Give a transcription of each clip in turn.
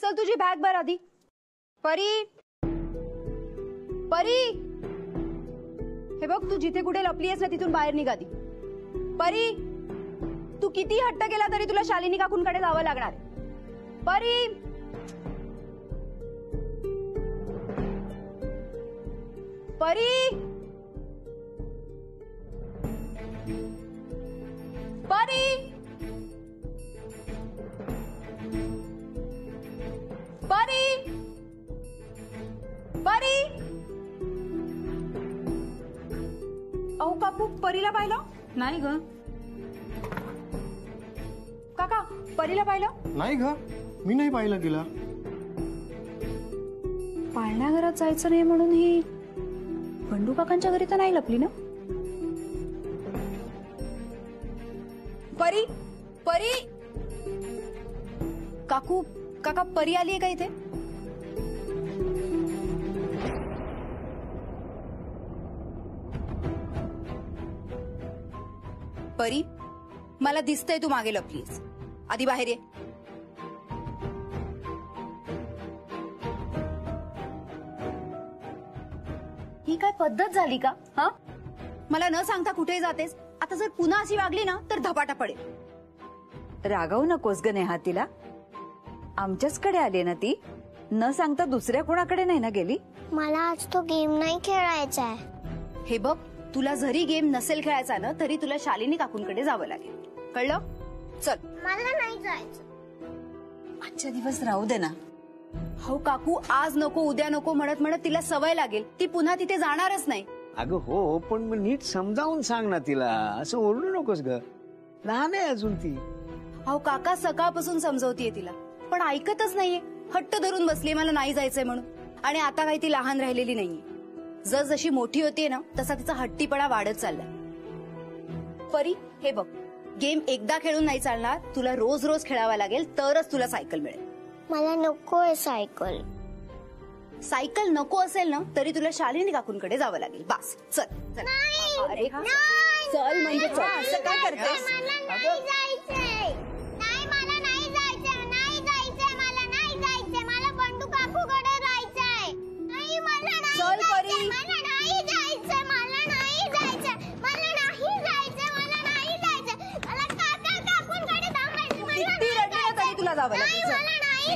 चल तुझी बॅग भर आधी. परी परी, हे बघ तू जिथे कुठे लपली आहेस ना तिथून बाहेर निघ आधी. परी, तू किती हट्ट केला तरी तुला शालिनी काकूंकडे जावं लागणार. परी, परी, परी, परी, परी. अहो काकू, परीला पाहिलं नाही ग. काका, परीला पाहिलं नाही ग, मी नाही पाहिलं तिला. पाळण्या घरात जायचं नाही म्हणून ही बंडू काकांच्या घरी तर नाही लपली ना. परी, परी. काकू, काका, परी आली आहे का इथे? परी, मला दिसतंय तू मागे लपलीस. आधी बाहेर ये. ही काय पद्धत झाली का? हा, मला न सांगता कुठे जातेस? आता जर पुन्हा अशी वागली ना तर धपाटा पडेल. रागवू नकोस ग नेहा तिला. आमच्याचकडे आली ना ती, न सांगता दुसऱ्या कोणाकडे नाही ना गेली. मला आज तो गेम नाही खेळायचा आहे. हे बघ, तुला जरी गेम नसेल खेळायचा ना तरी तुला शालिनी काकूंकडे जावं लागेल, कळलं? चल. मला नाही जायचं. आजच्या दिवस राहू दे ना. हो काकू, आज नको उद्या नको म्हणत म्हणत तिला सवय लागेल. ती पुन्हा तिथे जाणारच नाही. अगं हो, पण मग नीट समजावून सांग ना तिला. असं ओरडू नकोस ग, लहान आहे अजून ती. अहो काका, सकाळपासून समजवतीये तिला पण ऐकतच नाहीये. हट्ट धरून बसलीये मला नाही जायचंय म्हणून. आणि आता काही ती लहान राहिलेली नाहीये. जशी मोठी होतीये ना तसा तिचा हट्टीपणा वाढत चाललाय. परी, हे बघ, गेम एकदा खेळून नाही चालणार. तुला रोज रोज खेळावा लागेल तरच तुला सायकल मिळेल. मला नकोय सायकल. सायकल नको असेल ना तरी तुला शालिनी काकूंकडे जावं लागेल. बस, चल चल. अरे चल म्हणजे चल. असं काय करतेस? चल परी. किती रडलं तरी तुला जावं लागेल.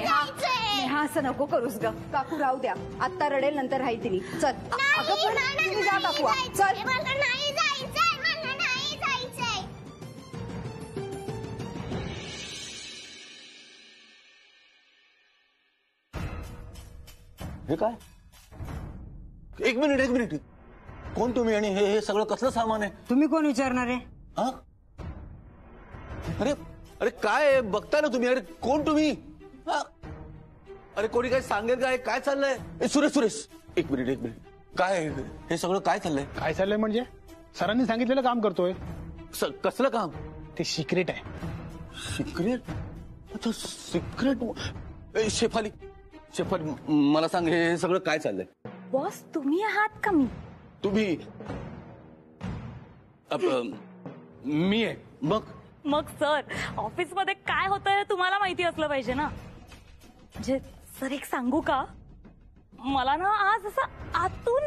नेहा, असं नको करूस ग. काकू राहू द्या, आत्ता रडेल नंतर राहील तिने. चल. अगं पण तुम्ही जा काकू. चल. हे काय? एक मिनिट, कोण तुम्ही आणि हे सगळं कसलं सामान आहे? तुम्ही कोण विचारणार आहे? हा? अरे अरे काय बघताय ना तुम्ही? अरे कोण तुम्ही? अरे कोणी काय सांगेल काय? काय चाललंय? सुरेश, एक मिनिट. काय हे सगळं काय चाललंय? काय चाललंय म्हणजे? सरांनी सांगितलेलं काम करतोय. कसलं काम? ते सिक्रेट आहे. सिक्रेट? अच्छा, सिक्रेट. शेफाली, मला सांग, हे सगळं काय चाललंय? बॉस तुम्ही आहात का? मी तुम्ही? मी आहे. मग सर, ऑफिस मध्ये काय होतंय तुम्हाला माहिती असलं पाहिजे ना. म्हणजे सर, एक सांगू का? मला ना आज असं आतून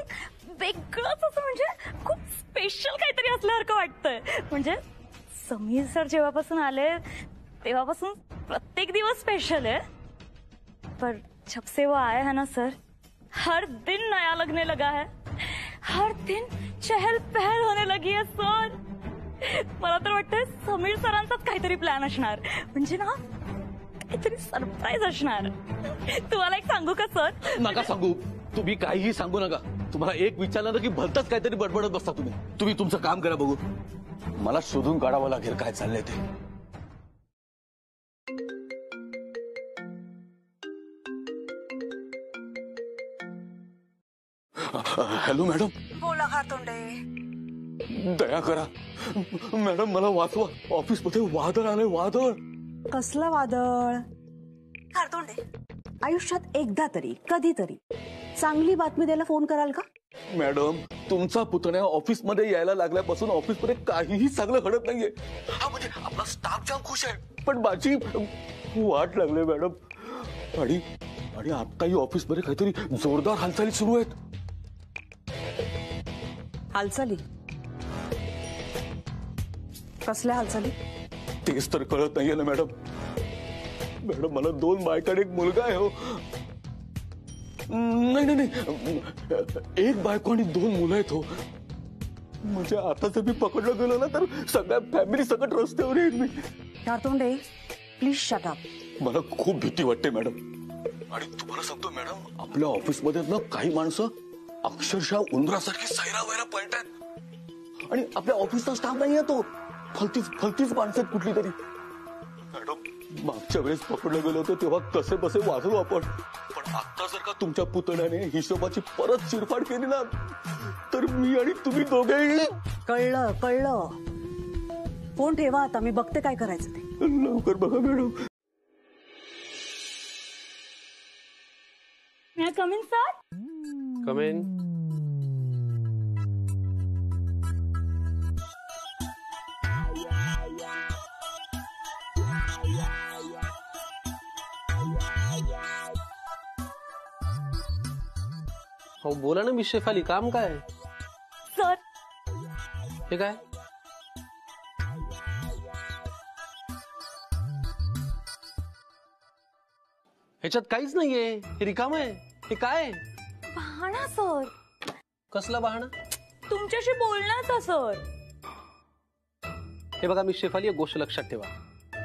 वेगळंच असं, म्हणजे खूप स्पेशल काहीतरी असल्यासारखं वाटतंय. म्हणजे समीर सर जेव्हापासून आले तेव्हापासून प्रत्येक दिवस स्पेशल आहे. पर जब से वो आए हैं ना सर, हर दिन नया लगने लगा है. हर दिन चहल पहल होने लगी है सर. मला तर वाटतंय समीर सरांचाच काहीतरी प्लॅन असणार. म्हणजे ना काहीतरी सरप्राईज असणार. तुम्हाला एक सांगू का सर? नका सांगू. तुम्ही काहीही सांगू नका. तुम्हाला एक विचारलं ना की भलतंच काहीतरी बडबडत बसता तुम्ही तुमचं काम करा बघू. मला शोधून काढावं लागेल काय चाललंय ते. Hello madam. बोला खातोंडे. दया करा मॅडम, मला वाचवा. ऑफिस मध्ये वादळ आलंय. वादळ? कसलं वादळ? खातोंडे, आयुष्यात एकदा तरी कधीतरी चांगली बातमी द्यायला फोन कराल का? मॅडम, तुमचा पुतण्या ऑफिस मध्ये यायला लागल्यापासून ऑफिस मध्ये काहीही चांगलं घडत नाहीये. म्हणजे आपला स्टाफ जाम खुश आहे पण माझी वाट लागले मॅडम. आणि आणि आत्ताही ऑफिसमध्ये काहीतरी जोरदार हालचाली सुरू आहेत. हालचाली? कसल्या हालचाली? तेच तर कळत नाहीये ना मॅडम. मॅडम मला 2 बायका आणि 1 मुलगा आहे हो. नाही नाही नाही, 1 बायको आणि 2 मुलं आहेत हो. म्हणजे आता जर मी पकडलं गेलो ना तर सगळ्या फॅमिली सकट रस्त्यावर येईल मी. कारतोंडे, प्लीज शट अप. मला खूप भीती वाटते मॅडम. आणि तुम्हाला सांगतो मॅडम, आपल्या ऑफिसमध्ये ना काही माणसं अक्षरशः उंदरासारखी सैरा वैरा पळतायत. आणि आपल्या ऑफिसचा स्टाफ नाही येतो, फलतीच माणसं आहेत कुठली तरी. मॅडम, मागच्या वेळेस पकडलं गेलो होतं तेव्हा कसे बसे वाजलो आपण. पण आता जर का तुमच्या पुतण्याने हिशोबाची परत चिरफाड केली ना तर मी आणि तुम्ही दोघेही. कळलं कळलं. फोन ठेवा आता, मी बघते काय करायचं ते. लवकर बघा madam. May I come in, sir? Come in. हो बोला ना मिस शेफाली, काम काय? सर, हे काय? ह्याच्यात काहीच नाहीये, हे रिकाम आहे. हे काय? बहाणा सर. कसला बहाणा? तुमच्याशी बोलण्याचा सर. हे बघा मिस शेफाली, एक गोष्ट लक्षात ठेवा,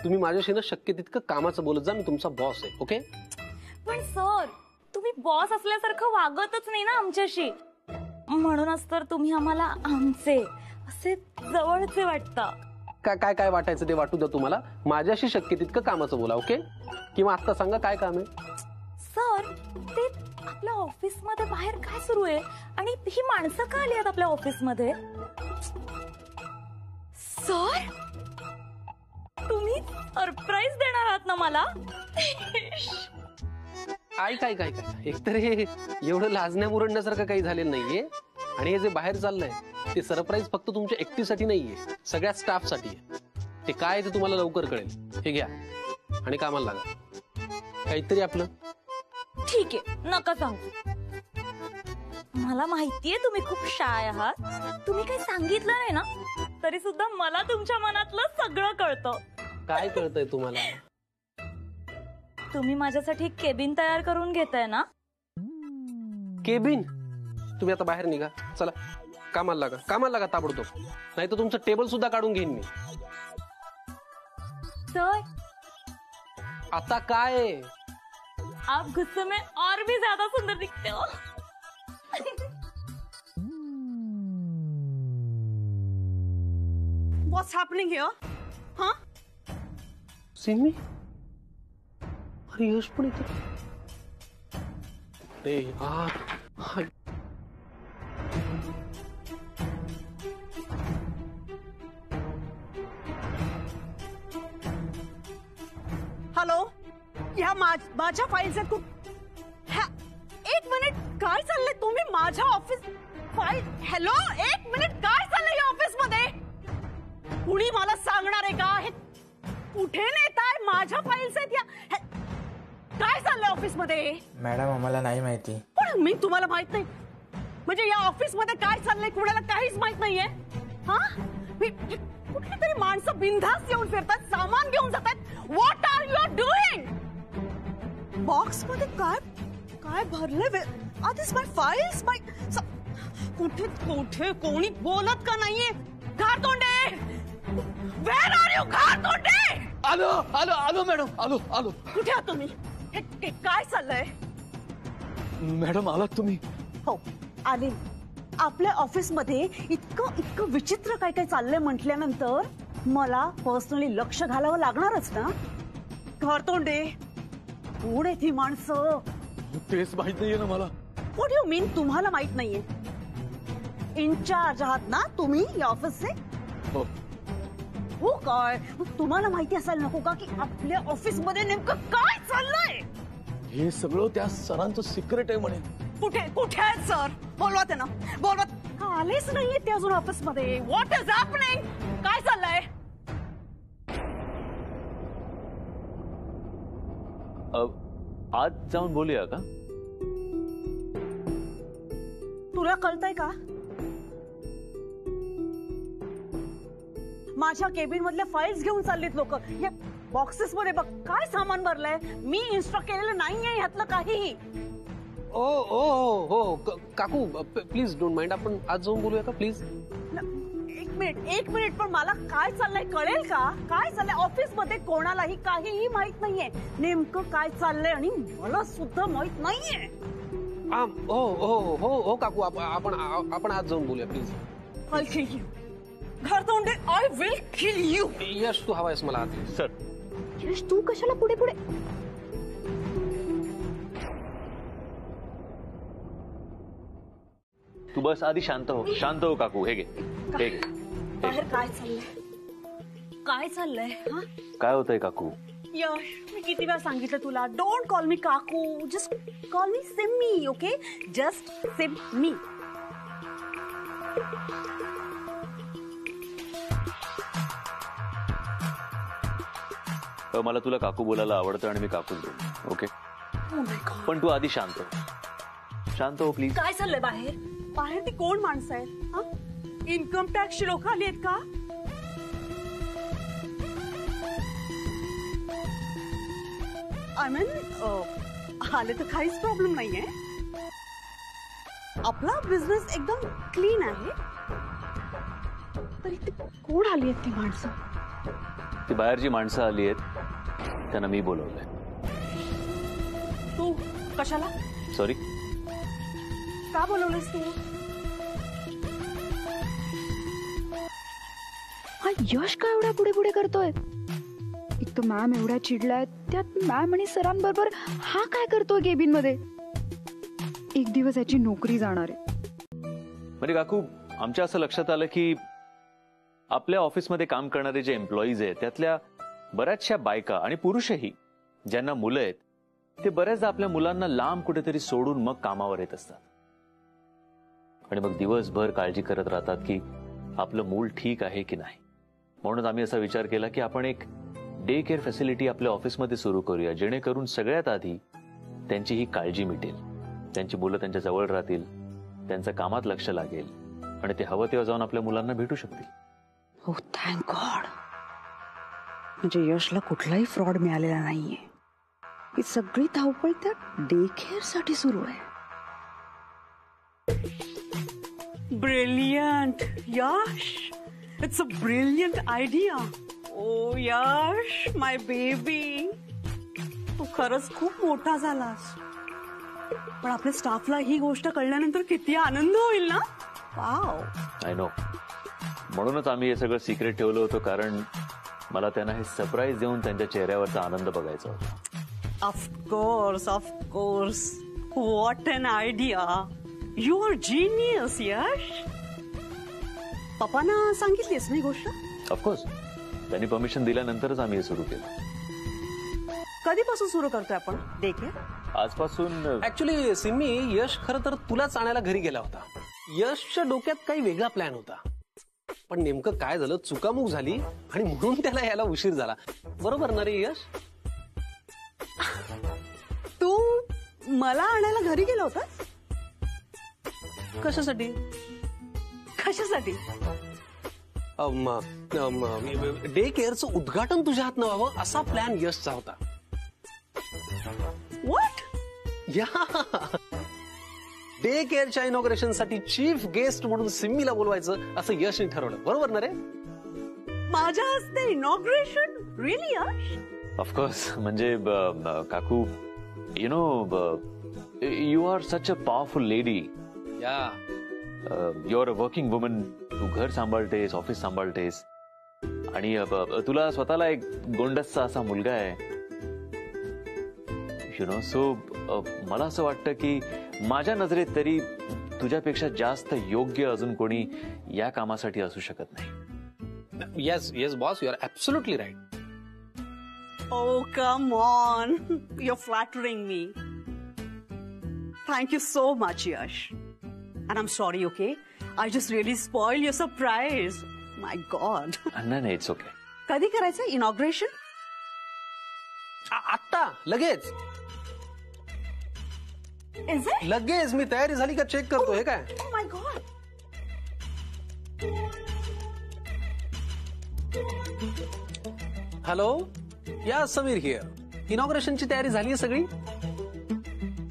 तुम्ही माझ्याशी ना शक्य तितकं कामाचं बोलत जा. मी तुमचा बॉस आहे. ओके? पण सर, तुम्ही बॉस असल्यासारखं वागतच नाही ना आमच्याशी. म्हणूनच तर तुम्ही आम्हाला आमचे असे जवळचे वाटता. काय काय वाटायचं ते वाटू द्या तुम्हाला. माझ्याशी शक्य तितकं कामाचं बोला. ओके? किंवा आता सांगा काय काम आहे. सर, ते आपल्या ऑफिसमध्ये बाहेर काय सुरू आहे आणि ही माणसं का आली आहेत आपल्या ऑफिसमध्ये? सर, तुम्ही सरप्राईज देणार आहात ना मला? काय एकतर हे एवढं लाजण्या मुरडण्यासारखं काही झालेलं नाहीये. आणि हे जे बाहेर चाललंय ते सरप्राईज फक्त तुमच्या एकटीसाठी नाहीये, सगळ्या स्टाफसाठी आहे. ते काय ते तुम्हाला लवकर कळेल. हे घ्या आणि कामाला लागा. काहीतरी आपलं. ठीक आहे, नका सांगू. मला माहितीये तुम्ही खूप शाय आहात. तुम्ही काही सांगितलं नाही ना तरी सुद्धा मला तुमच्या मनातलं सगळं कळतं. काय कळतंय तुम्हाला? तुम्ही माझ्यासाठी केबिन तयार करून घेताय ना? केबिन? तुम्ही आता बाहेर निघा, चला कामाला लागा ताबडतोब. नाही तर तुमचं टेबल सुद्धा काढून घेईन मी. सर, आता काय? आप गुस्से में और भी ज्यादा सुंदर दिखते हो. What's happening here? Huh? Simi? अरे यश पण इथे. अरे यार. हॅलो, ह्या माझ्या फाईल्स आहेत. एक मिनिट, काय चाललंय? तुम्ही माझ्या ऑफिस फाईल. हॅलो, एक मिनिट, काय चाललंय या ऑफिस मध्ये? कुणी मला सांगणार आहे का हे कुठे नेताय? माझ्या फाईल्स आहेत या. काय चाललंय ऑफिस मध्ये? मॅडम, आम्हाला नाही माहिती. पण मी तुम्हाला माहित नाही म्हणजे या ऑफिस मध्ये काय चाललंय कुणाला काहीच माहित नाहीये? हा, कुठली तरी माणसं बिनधास्त येऊन फिरतात, सामान घेऊन जातात. What are you doing? Box मध्ये काय काय भरले? आर दिस माय फाइल्स? माय कुठे कुठे कोणी बोलत का नाहीये? घारतोंडे, वेअर आर यू? घारतोंडे, आलो मॅडम, आलो. कुठे आहात तुम्ही? हे काय चाललंय? मॅडम, आलात तुम्ही? हो, आले. आपल्या ऑफिस मध्ये इतकं विचित्र काय काय चाललंय म्हटल्यानंतर मला पर्सनली लक्ष घालावं लागणारच ना. घरतोंडे, कोण आहे ती माणसं? तेच माहित नाहीये ना मला. व्हॉट यू मीन तुम्हाला माहित नाहीये? इन्चार्ज आहात ना तुम्ही या ऑफिसचे? हो काय? तुम्हाला माहिती असायला नको का की आपल्या ऑफिस मध्ये नेमकं काय चाललंय? हे सगळं त्या सरांचं सिक्रेट आहे म्हणे. कुठे आहेत सर? बोलवा त्यांना, बोलवा. आलेच नाहीये ते अजून ऑफिस मध्ये. What is happening? काय चाललंय? आज जाऊन बोलूया का? तुला कळतंय का? माझ्या केबिन मधल्या फाईल्स घेऊन चाललीत लोक. या बॉक्सेस मध्ये बघ काय सामान भरलंय. मी इन्स्ट्रक्ट केलेलं नाहीये ह्यातलं काहीही. ओ ओ हो काकू प्लीज डोंट माइंड, आपण आज जाऊन बोलूया का प्लीज? एक मिनिट पण मला काय चाललंय कळेल का? काय चाललंय ऑफिस मध्ये कोणालाही काहीही माहित नाहीये नेमकं काय चाललंय, आणि मला सुद्धा माहित नाहीये. हो हो हो हो काकू, आपण आज जाऊन बोलूया please. I'll kill you. घरतोंडे, I will kill you. यश तू हवायस मला आज. सर यश तू कशाला पुढे पुढे? तू बस आधी शांत हो काकू. हे घे. बाहेर काय चाललंय? काय चाललंय? हा काय होतंय काकू? यश, मी किती वेळा सांगितलं तुला, डोंट कॉल मी काकू, जस्ट कॉल मी सिम्मी. Okay, just Simmi. मला तुला काकू बोलायला आवडतं आणि मी काकूच बोलतो. ओके, पण तू आधी शांत हो प्लीज. काय चाललंय बाहेर? बाहेर ती कोण माणसं आहेत? इन्कम टॅक्सची लोक आली आहेत का? आय मीन आले तर काहीच प्रॉब्लेम नाहीये. आपला बिझनेस एकदम क्लीन आहे. तरी ती कोण आली आहेत ती माणसं? ती बाहेरची माणसं आली आहेत, त्यांना मी बोलवलंय. तू कशाला? सॉरी, का बोलवलंस तू? हा यश का एवढा पुढे पुढे करतोय? एक तर मॅम एवढ्या चिडलाय, त्यात मॅम आणि सरांबरोबर हा काय करतोय केबिन मध्ये? एक दिवस याची नोकरी जाणार आहे. म्हणजे काकू, आमच्या असं लक्षात आलं की आपल्या ऑफिसमध्ये काम करणारे जे एम्प्लॉईज आहेत त्यातल्या बऱ्याचशा बायका आणि पुरुषही ज्यांना मुलं आहेत ते बऱ्याचदा आपल्या मुलांना लांब कुठेतरी सोडून मग कामावर येत असतात. आणि मग दिवसभर काळजी करत राहतात की आपलं मूल ठीक आहे की नाही. म्हणून आम्ही असा विचार केला की आपण एक डे केअर फॅसिलिटी आपल्या ऑफिसमध्ये सुरू करूया, जेणेकरून सगळ्यात आधी त्यांची ही काळजी मिटेल, त्यांची मुलं त्यांच्या जवळ राहतील, त्यांचं कामात लक्ष लागेल आणि ते हवं तेव्हा जाऊन आपल्या मुलांना भेटू शकतील. हो थँक गॉड. म्हणजे यशला कुठलाही फ्रॉड मिळालेला नाहीये. ही सगळी धावपळ त्या डे केअर साठी सुरू आहे. Brilliant Yash, it's a brilliant idea. Oh Yash, my baby, तू खरंच खूप मोठा झालास. पण आपल्या स्टाफला ही गोष्ट कळल्यानंतर किती आनंद होईल ना. वाव. I know. म्हणूनच आम्ही हे सगळं सिक्रेट ठेवलं होतं, कारण मला त्यांना हे सरप्राईज देऊन त्यांच्या चेहऱ्यावरचा आनंद बघायचा होता. Of course of course. What an idea. You are genius Yash. पप्पांना सांगितलीस नाही गोष्ट? ऑफकोर्स, त्यांनी परमिशन दिल्यानंतरच आम्ही हे सुरू केलं. कधीपासून सुरू करतोय आपण डे केअर? आजपासून. ऍक्च्युली सिम्मी, यश खरं तर तुलाच आणायला घरी गेला होता. यशच्या डोक्यात काही वेगळा प्लॅन होता, पण नेमकं काय झालं, चुकामुक झाली आणि म्हणून त्याला यायला उशीर झाला. बरोबर ना रे यश? तू मला आणायला घरी गेला होता? कशासाठी? कशासाठी? डे केअरचं उद्घाटन तुझ्या हात व्हावं असा प्लॅन यशचा होता. व्हॉट? या डे केअरच्या इनॉग्रेशन साठी चीफ गेस्ट म्हणून सिम्मीला बोलवायचं असं यशने ठरवलं. बरोबर ना रे? माझ्या हस्ते इनॉग्रेशन? रिअली यश? ऑफकोर्स. म्हणजे काकू, you know, you are such a powerful lady. या you are a working woman. तू घर सांभाळतेस, ऑफिस सांभाळतेस आणि तुला स्वतःला एक गोंडसचा असा मुलगा आहे. यु नो, सो मला असं वाटतं की माझ्या नजरेत तरी तुझ्यापेक्षा जास्त योग्य अजून कोणी या कामासाठी असू शकत नाही. Yes yes boss, you are absolutely right. Oh, come on. You're flattering me. Thank you so much, Yash. And I'm sorry, okay? I just really spoiled your surprise. My God. नाही, इट्स ओके. कधी करायचं inauguration? आत्ता लगेच. Is it? लगेच मी तयारी झाली का check करतो. हे काय? Oh my God. हॅलो, या समीर हिअर. इनॉग्रेशनची तयारी झाली आहे सगळी?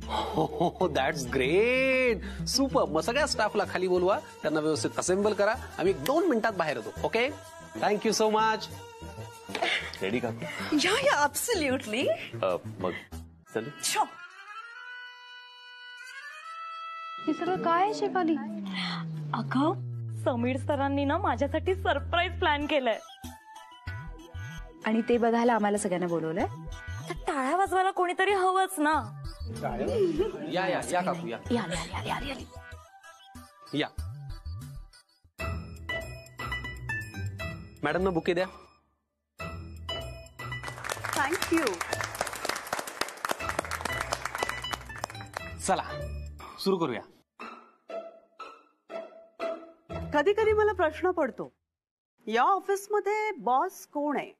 हो, दॅट्स ग्रेट, सुपर. मग सगळ्या स्टाफला खाली बोलवा, त्यांना व्यवस्थित असेंबल करा. आम्ही 2 मिनिटात बाहेर येतो. Okay, thank you so much. Ready का? Yeah, absolutely. मग चल. Sure. हे सगळं काय आहे शेफाली? अगं, समीर सरांनी ना माझ्यासाठी सरप्राईज प्लॅन केलंय. आणि ते बघायला आम्हाला सगळ्यांना बोलवलंय. तर टाळ्या वाजवायला कोणीतरी हवंच ना. या या या काकू या या. मॅडम ना बुके द्या. थँक्यू. चला सुरू करूया. कधी कधी मला प्रश्न पडतो, या ऑफिसमध्ये बॉस कोण आहे?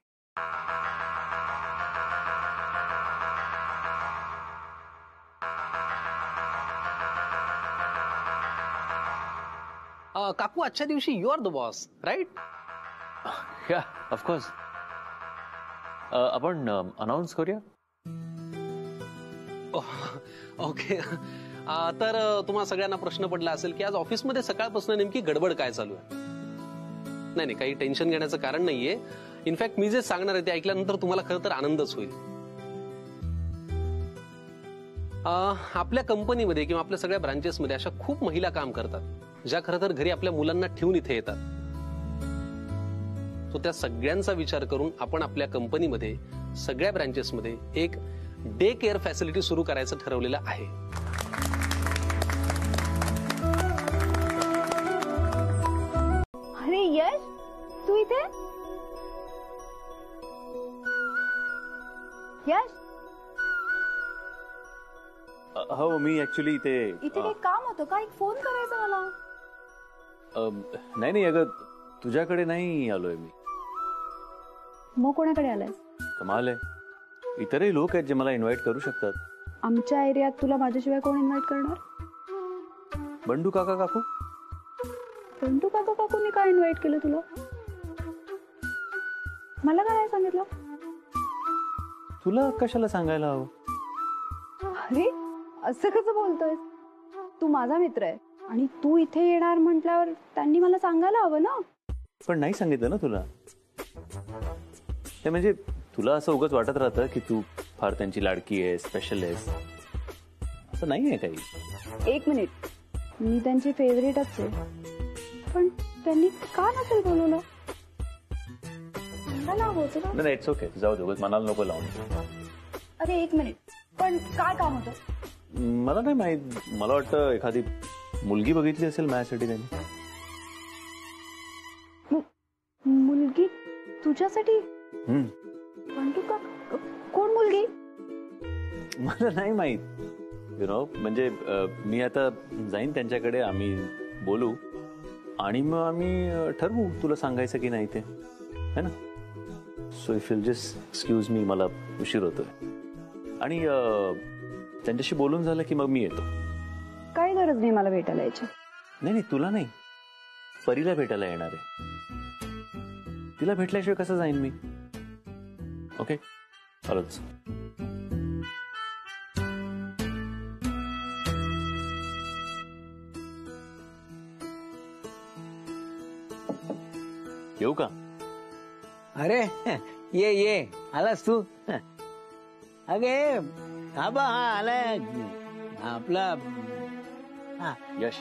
काकू, आजच्या दिवशी you are the boss, right? Yeah of course. आपण अनाऊन्स करूया. ओके. तर तुम्हाला सगळ्यांना प्रश्न पडला असेल की आज ऑफिसमध्ये सकाळपासून नेमकी गडबड काय चालू आहे. नाही, काही टेन्शन घेण्याचं कारण नाहीये. इनफॅक्ट मी जे सांगणार आहे ते ऐकल्यानंतर तुम्हाला खरं तर आनंदच होईल. आपल्या कंपनीमध्ये किंवा आपल्या सगळ्या ब्रांचेसमध्ये अशा खूप महिला काम करतात ज्या खरं तर घरी आपल्या मुलांना ठेवून इथे येतात. तो त्या सगळ्यांचा विचार करून आपण आपल्या कंपनीमध्ये सगळ्या ब्रांचेसमध्ये एक डे केअर फॅसिलिटी सुरू करायचं ठरवलेलं आहे. अरे यश, तू इथे? यश, हो, मी ऍक्च्युली इथे काही काम होतं का? एक फोन करायचा मला. नाही अगं, तुझ्याकडे नाही आलोय मी. मग कोणाकडे आलाय? कमाल आहे, इतरही लोक आहेत जे मला इन्व्हाइट करू शकतात. आमच्या एरियात तुला माझ्याशिवाय कोण इन्व्हाइट करणार? बंडू काका काकू. बंडू काका काकूंनी काय इन्व्हाइट केलं तुला? मला काय नाही सांगितलं? तुला कशाला सांगायला हवं? अरे असं कसं बोलतोयस? तू माझा मित्र आहे आणि तू इथे येणार म्हटल्यावर त्यांनी मला सांगायला हवं ना. पण नाही सांगितलं ना तुला. ते म्हणजे तुला असं उगाच वाटत राहतं की तू फार त्यांची लाडकी आहे, स्पेशल आहेस. असं नाही आहे काही. एक मिनिट, मी त्यांची फेवरेटच आहे, पण त्यांनी का नसेल बोलवलं? नाही, इट्स ओके. जाऊ दे, मनाला नको लावून. अरे एक मिनिट, पण काय काम होतं? मला नाही माहित. मला वाटतं एखादी मुलगी बघितली असेल माझ्यासाठी त्यांनी. मुलगी तुझ्यासाठी? बंडू का? कोण मुलगी? मला नाही माहित. म्हणजे मी आता जाईन त्यांच्याकडे, आम्ही बोलू आणि मग आम्ही ठरवू तुला सांगायचं की नाही ते, है ना? So if you just excuse me, मला उशीर होतोय. आणि त्यांच्याशी बोलून झालं की मग मी येतो. काही गरज नाही मला भेटायला यायची. नाही, तुला नाही, परीला भेटायला येणार आहे. तिला भेटल्याशिवाय कसं जाईन मी? ओके, आलोच. येऊ का? अरे ये आलास तू? अगे आबा, हा आलाय आपला Yash.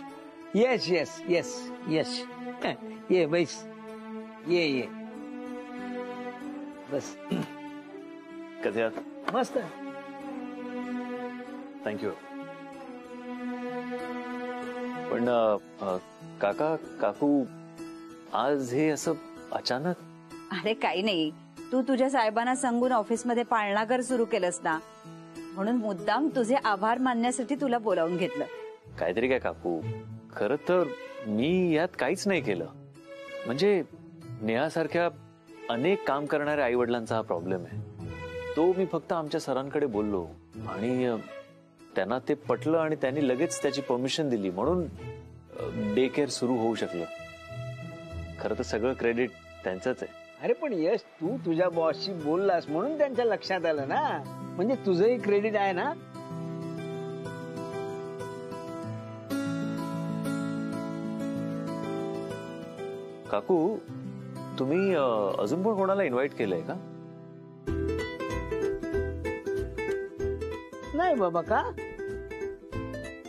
Yes yes yes yes. ये बैस, ये बस. कसे आहात? मस्त. थँक्यू. पण काका काकू, आज हे असं अचानक? अरे काही नाही, तू तुझ्या साहेबांना सांगून ऑफिसमध्ये पाळणाघर सुरू केलंस ना, म्हणून मुद्दाम तुझे आभार मानण्यासाठी तुला बोलावून घेतलं. काहीतरी काय काकू, खरं तर मी यात काहीच नाही केलं. म्हणजे नेहासारख्या अनेक काम करणाऱ्या आई वडिलांचा हा प्रॉब्लेम आहे. तो मी फक्त आमच्या सरांकडे बोललो आणि त्यांना ते पटलं आणि त्यांनी लगेच त्याची परमिशन दिली, म्हणून डे केअर सुरू होऊ शकलं. खरं तर सगळं क्रेडिट त्यांचंच आहे. अरे पण यश, तू तुझ्या बॉसशी बोललास म्हणून त्यांच्या लक्षात आलं ना, म्हणजे तुझंही क्रेडिट आहे ना. काकू, तुम्ही अजून पण कोणाला इन्व्हाइट केलंय का? नाही बाबा, का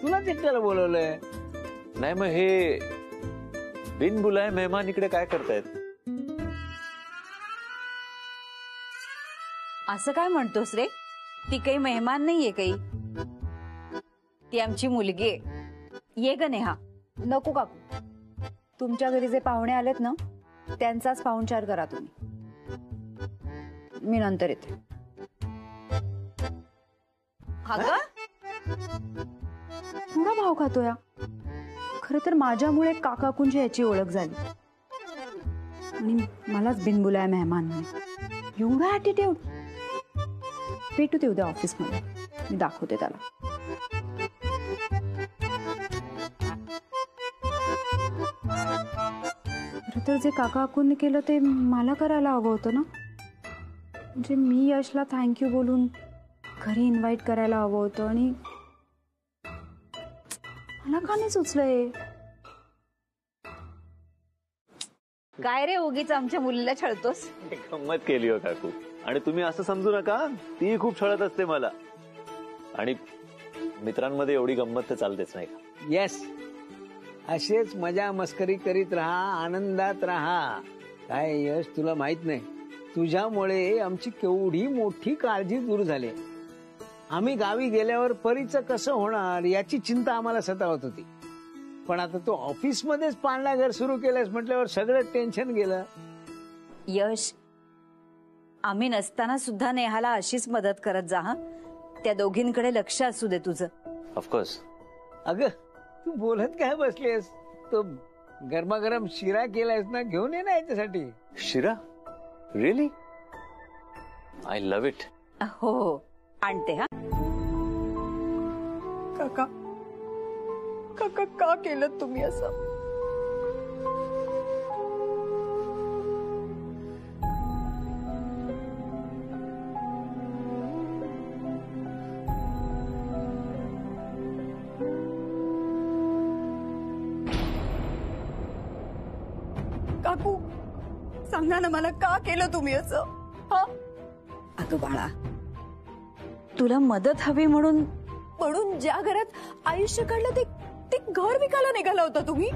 तुला तिकडे बोलवलंय? नाही, मग हे बिन बुलाय मेहमान इकडे काय करतायत? असं काय म्हणतोस रे? ती काही मेहमान नाहीये काही, ती आमची मुलगी आहे. ये ग नेहा. नको काकू, तुमच्या घरी जे पाहुणे आलेत ना त्यांचाच पाहुणचार करा तुम्ही. मी नंतर येते. अगं थोडा भाव खातोय. खरं तर माझ्यामुळे काकाकुंची याची ओळख झाली आणि मलाच बिनबुलाय मेहमान म्हणे. एवढा ऍटिट्यूड. भेटू ते उद्या ऑफिसमध्ये, मी दाखवते त्याला. खरं तर जे काकाकुंनी केलं ते मला करायला हवं होतं ना. म्हणजे मी यशला थँक्यू बोलून घरी इन्व्हाइट करायला हवं होतं आणि मला का नाही सुचलंय. काय रे, उगीच आमच्या मुलीला छळतोस? गंमत केली हो काकू, आणि तुम्ही असं समजू नका, ती खूप छळत असते मला. आणि मित्रांमध्ये एवढी गंमत तर चालतेच, नाही का? येस, असेच मजा मस्करी करीत राहा, आनंदात राहा. काय यश, तुला माहित नाही, तुझ्यामुळे आमची केवढी मोठी काळजी दूर झाली. आम्ही गावी गेल्यावर परीचं कसं होणार याची चिंता आम्हाला सतावत होती. पण आता तू ऑफिसमध्येच पाळणाघर सुरू केलंस म्हटल्यावर सगळं टेन्शन गेलं. यश, आम्ही नसताना सुद्धा नेहाला अशीच मदत करत जा. हा, त्या दोघींकडे लक्ष असू दे तुझं. ऑफकोर्स. अगं, तू बोलत काय बसलीस? तो गरमागरम शिरा केलायस ना, घेऊन ये ना याच्यासाठी. शिरा? रिअली? I love it. हो, आणते. हा काका, काका का केलं तुम्ही असं? काकू, सांगा ना मला, का केलं तुम्ही असं? हा, अगं बाळा, तुला मदत हवी म्हणून ज्या घरात आयुष्य काढलं ते घर विकायला निघाला होता तुम्ही.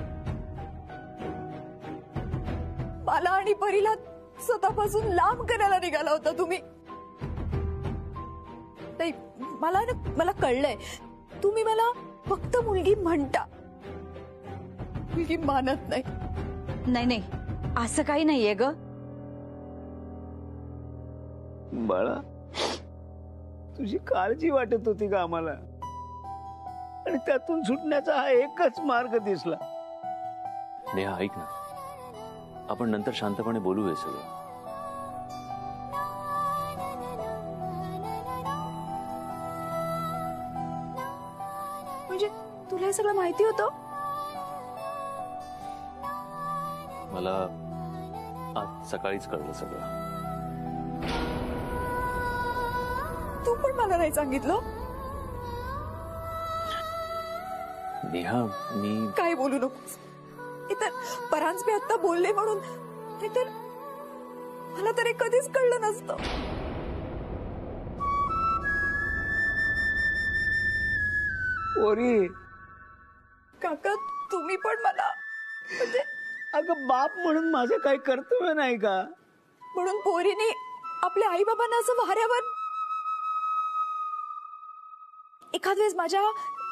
मला आणि परीला स्वतःपासून लांब करायला निघाला होता तुम्ही. नाही, मला कळलंय, तुम्ही मला फक्त मुलगी म्हणता, मुलगी मानत नाही. नाही नाही, असं काही नाहीये ग. बाळा, तुझी काळजी वाटत होती का आम्हाला? आणि त्यातून सुटण्याचा हा एकच मार्ग दिसला. नेहा, ऐक ना, आपण नंतर शांतपणे बोलू हे सगळं. म्हणजे तुला हे सगळं माहिती होतं? मला आज सकाळीच कळलं सगळं. तू पण मला नाही सांगितलं? नेहा, मी काय बोलू नकोस. इतर परांजपे आता बोलले म्हणून, नाहीतर मला तर हे कधीच कळलं नसतं. पोरी, काका, तुम्ही पण मला, म्हणजे अगं बाप म्हणून माझं काही कर्तव्य नाही का? म्हणून पोरीने आपल्या आई बाबांना असं वाऱ्यावर, एखाद वेळेस माझ्या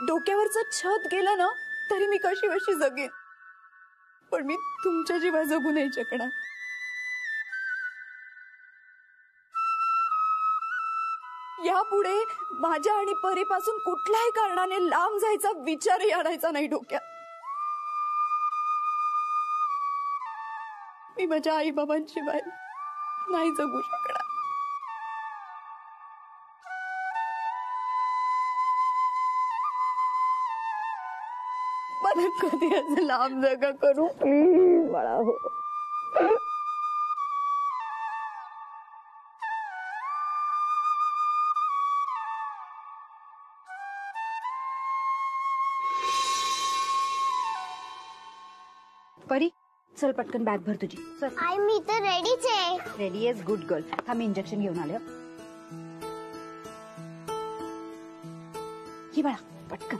डोक्यावरचं छत गेलं ना तरी मी कशी कशी जगेन, पण मी तुमच्या जीवा जगू नाही शकणार. यापुढे माझ्या आणि परीपासून कुठल्याही कारणाने लांब जायचा विचारही आणायचा नाही डोक्यात. मी माझ्या आई बाबांशिवाय नाही जगू शकणार. कधी असं लांब जगा करू प्लीज बाळा हो. परी चल पटकन बॅग भर तुझी. चल. आई मी तर रेडीच आहे. Ready is good girl. हा मी इंजेक्शन घेऊन आले. ही बाळा पटकन.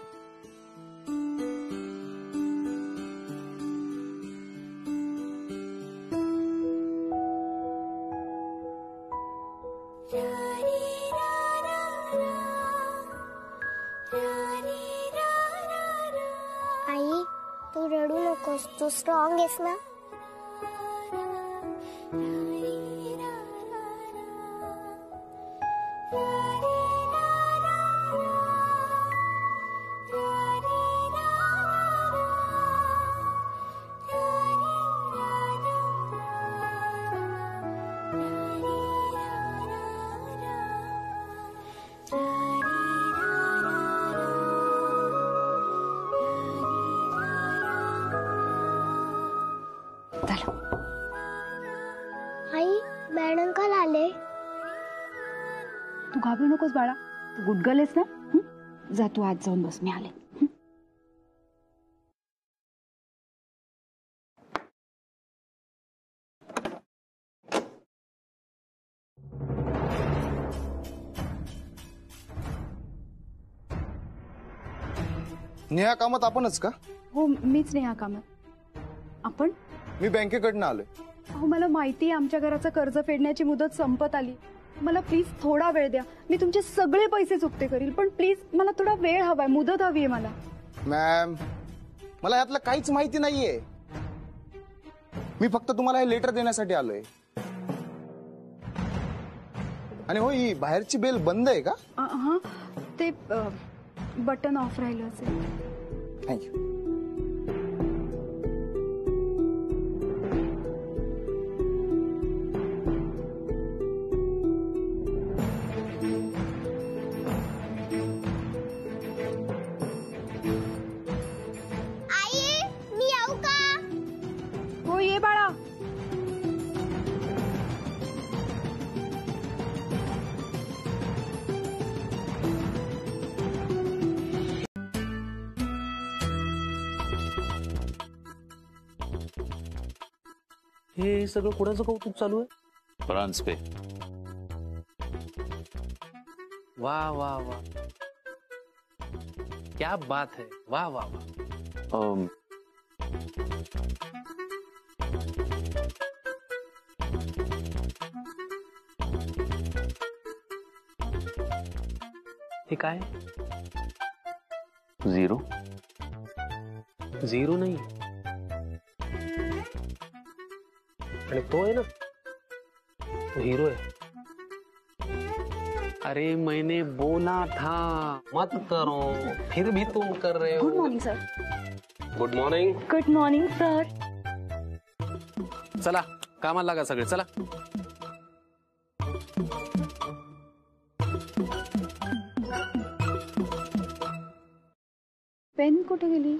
आई तू रडू नकोस, तू स्ट्रॉंग आहेस ना. आई बँड अंकल आले. तू घाबरू नकोस बाळा. तू गुडगल आहेस ना. जा तू आज जाऊन बस. मी आले. नेहा कामात आपणच का? हो मीच नाही ह्या कामात. आपण? मी बँकेकडनं आलोय. अहो मला माहिती आहे आमच्या घराचं कर्ज फेडण्याची मुदत संपत आली. मला प्लीज थोडा वेळ द्या. मी तुमचे सगळे पैसे चुकते करील पण प्लीज मला थोडा वेळ हवाय. मुदत हवी आहे मला. मॅम मला यातलं काहीच माहिती नाहीये. मी फक्त तुम्हाला हे लेटर देण्यासाठी आलोय. आणि हो ही बाहेरची बेल बंद आहे का? हा ते बटन ऑफ राहिलं असेल. थँक्यू. आई मी येऊ का? हो ये बाळा. हे सगळं कोणाचं कौतुक चालू आहे? फ्रान्स पे. वाह वाह वाह क्या बात है. वाह वाह वाह. हे काय? झिरो. झिरो नाही आणि तो है ना तो हीरो है. अरे मैंने बोला था मत करो फिर भी तुम कर रहे हो. Good morning sir. Good morning. Good morning sir. चला कामाला लागा सगळे. चला. पेन कुठे गेली?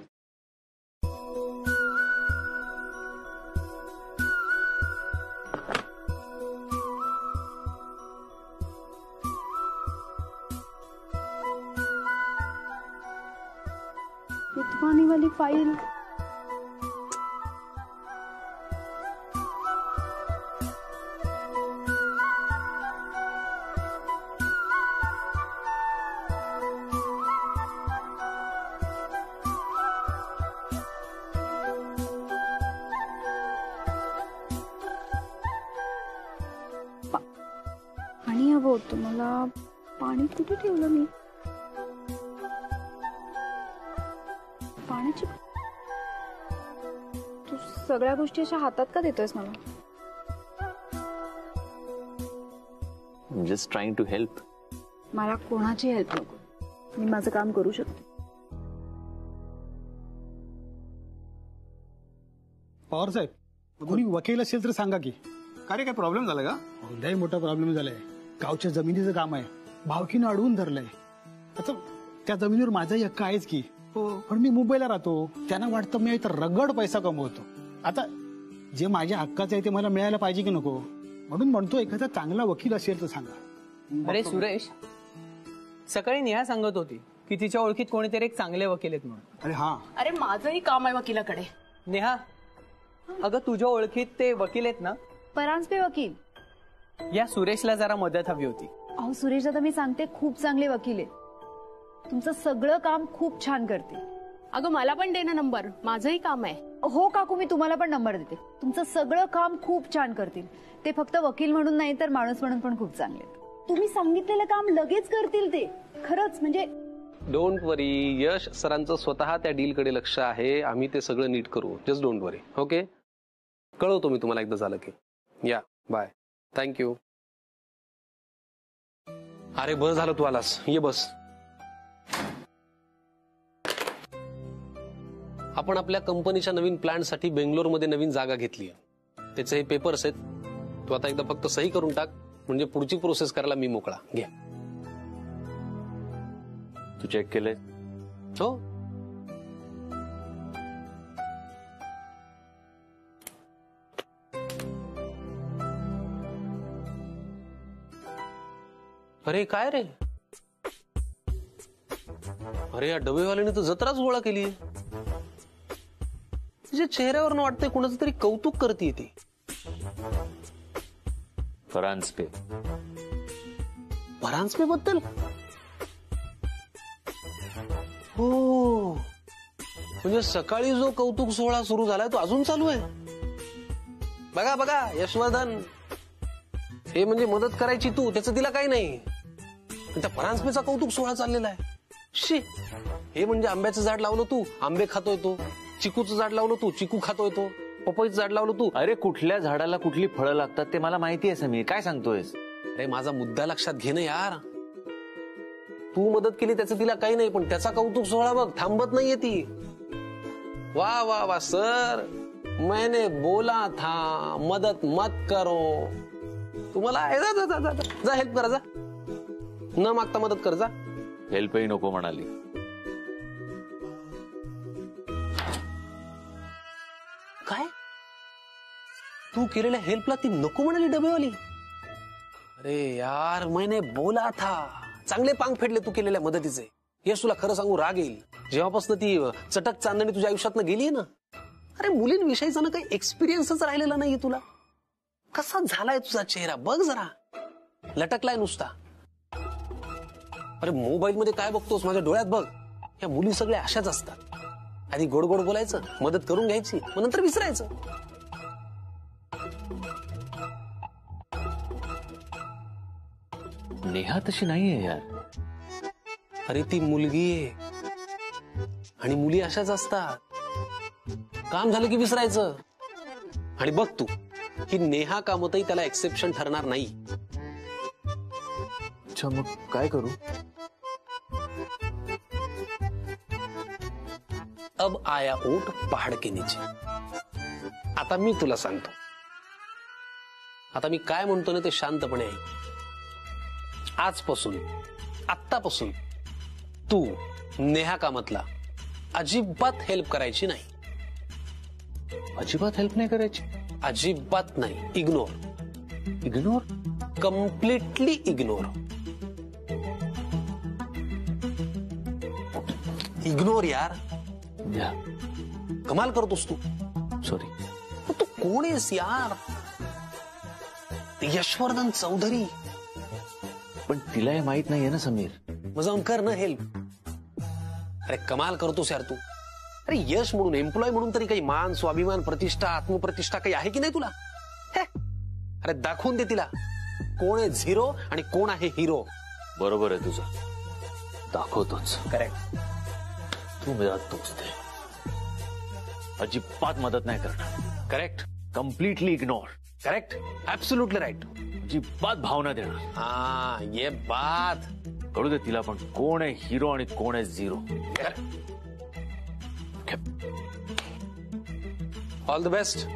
विद्वानी वाली फाइल. पाणी हवं होतं मला. पाणी कुठे ठेवलं मी? पाण्याची तू सगळ्या गोष्टी अशा हातात का देतोयस मला? Just trying to help. मला कोणाची हेल्प नको. मी माझं काम करू शकते. पवार साहेब कोणी वकील असेल तर सांगा की. का रे काय प्रॉब्लेम झाला का? लय मोठा प्रॉब्लेम झालाय. गावच्या जमिनीचं काम आहे. भावकीनं अडवून धरलंय. आता त्या जमिनीवर माझाही हक्क आहेच की. पण मी मुंबईला राहतो, त्यांना वाटतं मी इथं रगड पैसा कमवतो. आता जे माझ्या हक्काचं आहे ते मला मिळायला पाहिजे की नको, म्हणून म्हणतो एखादा चांगला वकील असेल तर सांगा. अरे सुरेश, सकाळी नेहा सांगत होती की तिच्या ओळखीत कोणीतरी एक चांगले वकील आहेत म्हणून. अरे हा, अरे माझंही काम आहे वकिलाकडे. नेहा, अगं तुझ्या ओळखीत ते वकील आहेत ना, परांजपे वकील. या सुरेशला जरा मदत हवी होती. अहो सुरेश दादा, मी सांगते खूप चांगले वकील आहेत, तुमचं सगळं काम खूप छान करते. अगं मला पण दे ना नंबर, माझंही काम आहे. हो काकू, मी तुम्हाला पण नंबर देते. तुमचं सगळं काम खूप छान करतील ते. फक्त वकील म्हणून नाही तर माणूस म्हणून पण खूप चांगले. तुम्ही सांगितलेलं काम लगेच करतील ते, खरंच. म्हणजे डोंट वरी, यश सरांचं स्वतः त्या डीलकडे लक्ष आहे. आम्ही ते सगळं नीट करू. Just don't worry. ओके, कळवतो मी तुम्हाला एकदा झालं की. या बाय, थँक्यू. अरे बरं झालं तू आलास, ये बस. आपण आपल्या कंपनीच्या नवीन प्लॅनसाठी बेंगलोरमध्ये नवीन जागा घेतली आहे. त्याचे हे पेपर्स आहेत. तू आता एकदा फक्त सही करून टाक, म्हणजे पुढची प्रोसेस करायला मी मोकळा. घ्या. तू चेक केलंय? हो. अरे काय रे, अरे या डबेवाल्याने तर जत्राच गोळा केली. तिच्या चेहऱ्यावरनं वाटतंय कुणाचं तरी कौतुक करते ती. परांजपे. परांजपे बद्दल? हो, म्हणजे सकाळी जो कौतुक सोहळा सुरू झालाय तो अजून चालू आहे. बघा बघा यशवर्धन, हे म्हणजे मदत करायची तू, त्याचं तिला काही नाही. त्या परांजपेचा कौतुक सोहळा चाललेला आहे. शी, हे म्हणजे आंब्याचं झाड लावलं तू, आंबे खातोय तो. चिकूचं झाड लावलं तू, चिकू खातोय तो. पपईचं झाड लावलं तू. अरे कुठल्या झाडाला कुठली फळं लागतात ते मला माहिती आहे समीर, काय सांगतोयस? अरे माझा मुद्दा लक्षात घे ना यार. तू मदत केली त्याचं तिला काही नाही, पण त्याचा कौतुक सोहळा बघ थांबत नाहीये ती. वा वा वा सर, मैंने बोला था मदत मत करो. तुम्हाला जा हेल्प करा, जा न मागता मदत कर, जा. हेल्पही नको म्हणाली. काय तू केलेल्या हेल्पला ती नको म्हणाली डबेवाली? अरे यार, मैंने बोला था. चांगले पांग फेडले तू केलेल्या मदतीचे. यश, तुला खरं सांगू राग येईल जेव्हापासून ती चटक चांदणी तुझ्या आयुष्यातनं गेली ना. अरे मुलींविषयीचा ना काही एक्सपिरियन्सच राहिलेला नाहीये तुला. कसा झालाय तुझा चेहरा बघ जरा, लटकलाय नुसता. अरे मोबाईल मध्ये काय बघतोस, माझ्या डोळ्यात बघ. या मुली सगळ्या अशाच असतात. आधी गोड गोड बोलायचं, मदत करून घ्यायची, मग नंतर विसरायचं. नेहा तशी नाहीये यार. अरे ती मुलगी आहे, आणि मुली अशाच असतात. काम झालं की विसरायचं. आणि बघ तू, ही नेहा कामतही त्याला एक्सेप्शन ठरणार नाही. अच्छा, मग काय करू? अब आया ऊंट पहाड़ के नीचे. आता मी तुला सांगतो. आता मी काय म्हणतो ना ते शांतपणे ऐक. आजपासून, आत्तापासून तू नेहा कामतला अजिबात हेल्प करायची नाही. अजिबात हेल्प नाही करायची? अजिबात नाही. Ignore. Ignore? Completely ignore. Ignore यार. या. कमाल करतोस तू. सॉरी. तू कोण आहेस यार? यशवर्धन चौधरी. पण तिला हे माहित नाहीये ना समीर. मग जाऊन कर ना हेल्प. अरे कमाल करतोस यार तू. अरे यश म्हणून, एम्प्लॉय म्हणून तरी काही मान, स्वाभिमान, प्रतिष्ठा, आत्मप्रतिष्ठा काही आहे की नाही तुला? अरे दाखवून दे तिला कोण आहे झिरो आणि कोण आहे हिरो. बरोबर आहे तुझं, दाखवतोच. करेक्ट. तू मदत तोच दे. अजिबात मदत नाही करणार. Correct. Completely ignore. Correct. Absolutely right. अजिबात भावना देणार. हा, ये बात. कळू दे तिला पण कोण आहे हिरो आणि कोण आहे झिरो. All the best.